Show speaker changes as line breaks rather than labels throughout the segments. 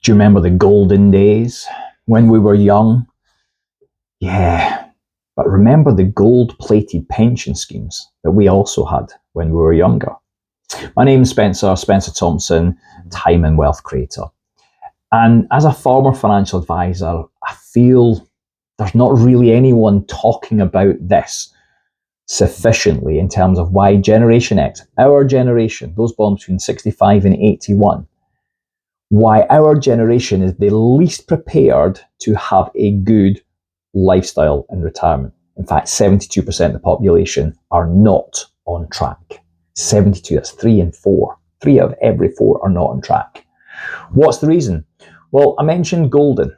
Do you remember the golden days when we were young? Yeah, but remember the gold-plated pension schemes that we also had when we were younger? My name's Spencer Thompson, time and wealth creator. And as a former financial advisor, I feel there's not really anyone talking about this sufficiently in terms of why Generation X, our generation, those born between 65 and 81, why our generation is the least prepared to have a good lifestyle in retirement. In fact, 72% of the population are not on track. 72, that's 3 in 4. 3 out of every 4 are not on track. What's the reason? Well, I mentioned golden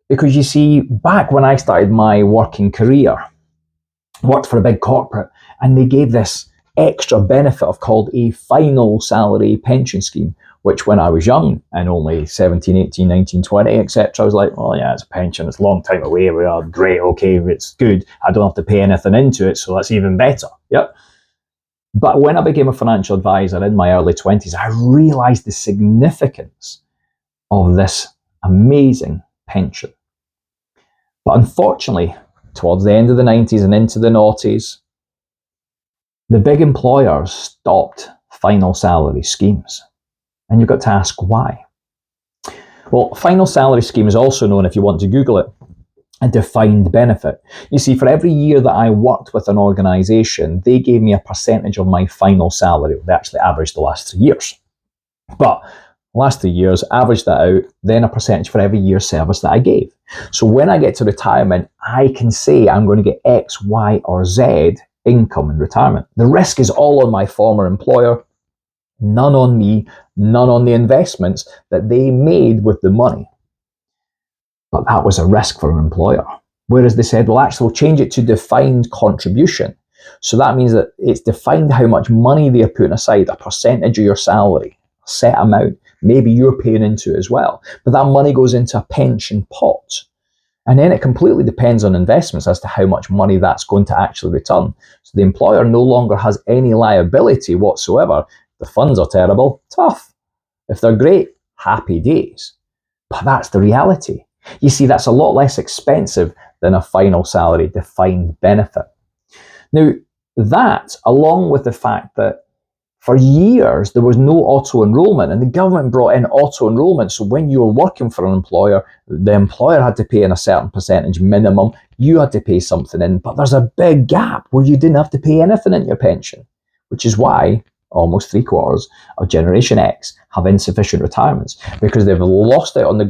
because you see, back when I started my working career, worked for a big corporate, and they gave this extra benefit of called a final salary pension scheme, which when I was young and only 17, 18, 19, 20, etc., I was like, well, yeah, it's a pension, it's a long time away, we are great, okay, it's good, I don't have to pay anything into it, so that's even better. Yep. But when I became a financial advisor in my early 20s, I realized the significance of this amazing pension. But unfortunately, towards the end of the 90s and into the noughties, the big employers stopped final salary schemes. And you've got to ask why. Well, final salary scheme is also known, if you want to Google it, a defined benefit. You see, for every year that I worked with an organisation, they gave me a percentage of my final salary. They actually averaged the last 3 years. But last 3 years, averaged that out, then a percentage for every year's service that I gave. So when I get to retirement, I can say I'm going to get X, Y, or Z income in retirement. The risk is all on my former employer, none on me, none on the investments that they made with the money. But that was a risk for an employer. Whereas they said, well, actually, we'll change it to defined contribution. So that means that it's defined how much money they're putting aside, a percentage of your salary, a set amount. Maybe you're paying into it as well. But that money goes into a pension pot. And then it completely depends on investments as to how much money that's going to actually return. So the employer no longer has any liability whatsoever. The funds are terrible, tough. If they're great, happy days. But that's the reality. You see, that's a lot less expensive than a final salary defined benefit. Now, that, along with the fact that for years there was no auto-enrolment, and the government brought in auto-enrolment, so when you were working for an employer, the employer had to pay in a certain percentage minimum, you had to pay something in, but there's a big gap where you didn't have to pay anything in your pension, which is why almost 3/4 of Generation X have insufficient retirements, because they've lost out on the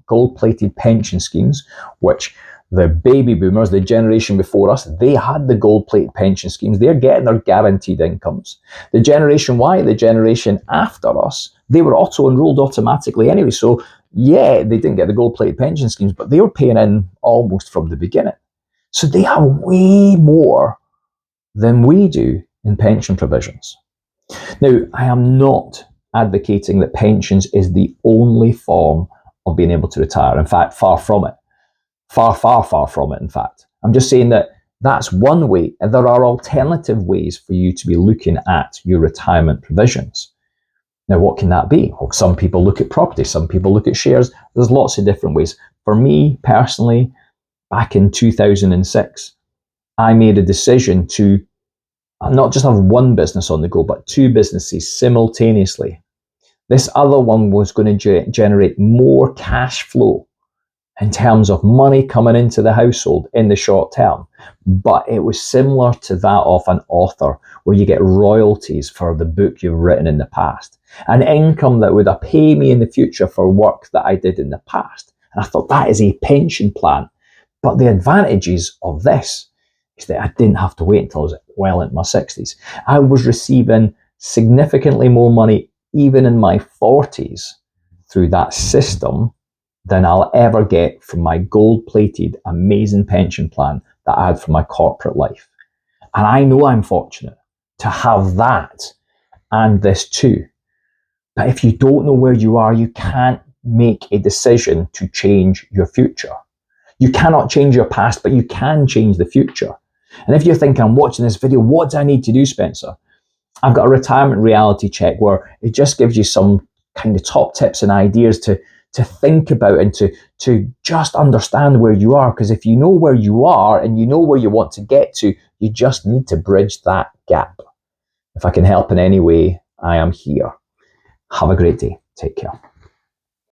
gold-plated pension schemes, which the baby boomers, the generation before us, they had the gold-plated pension schemes. They're getting their guaranteed incomes. The Generation Y, the generation after us, they were auto-enrolled automatically anyway. So yeah, they didn't get the gold-plated pension schemes, but they were paying in almost from the beginning. So they have way more than we do in pension provisions. Now, I am not advocating that pensions is the only form of being able to retire. In fact, far from it. Far, far, far from it, in fact. I'm just saying that that's one way, and there are alternative ways for you to be looking at your retirement provisions. Now, what can that be? Well, some people look at property, some people look at shares. There's lots of different ways. For me, personally, back in 2006, I made a decision to not just have one business on the go, but 2 businesses simultaneously. This other one was going to generate more cash flow in terms of money coming into the household in the short term, but it was similar to that of an author, where you get royalties for the book you've written in the past, an income that would pay me in the future for work that I did in the past. And I thought, that is a pension plan. But the advantages of this is that I didn't have to wait until I was well into my 60s. I was receiving significantly more money even in my 40s through that system than I'll ever get from my gold-plated amazing pension plan that I had from my corporate life. And I know I'm fortunate to have that and this too. But if you don't know where you are, you can't make a decision to change your future. You cannot change your past, but you can change the future. And if you're thinking, I'm watching this video, what do I need to do, Spencer? I've got a retirement reality check where it just gives you some kind of top tips and ideas to to think about and to just understand where you are. Because if you know where you are and you know where you want to get to, you just need to bridge that gap. If I can help in any way, I am here. Have a great day. Take care.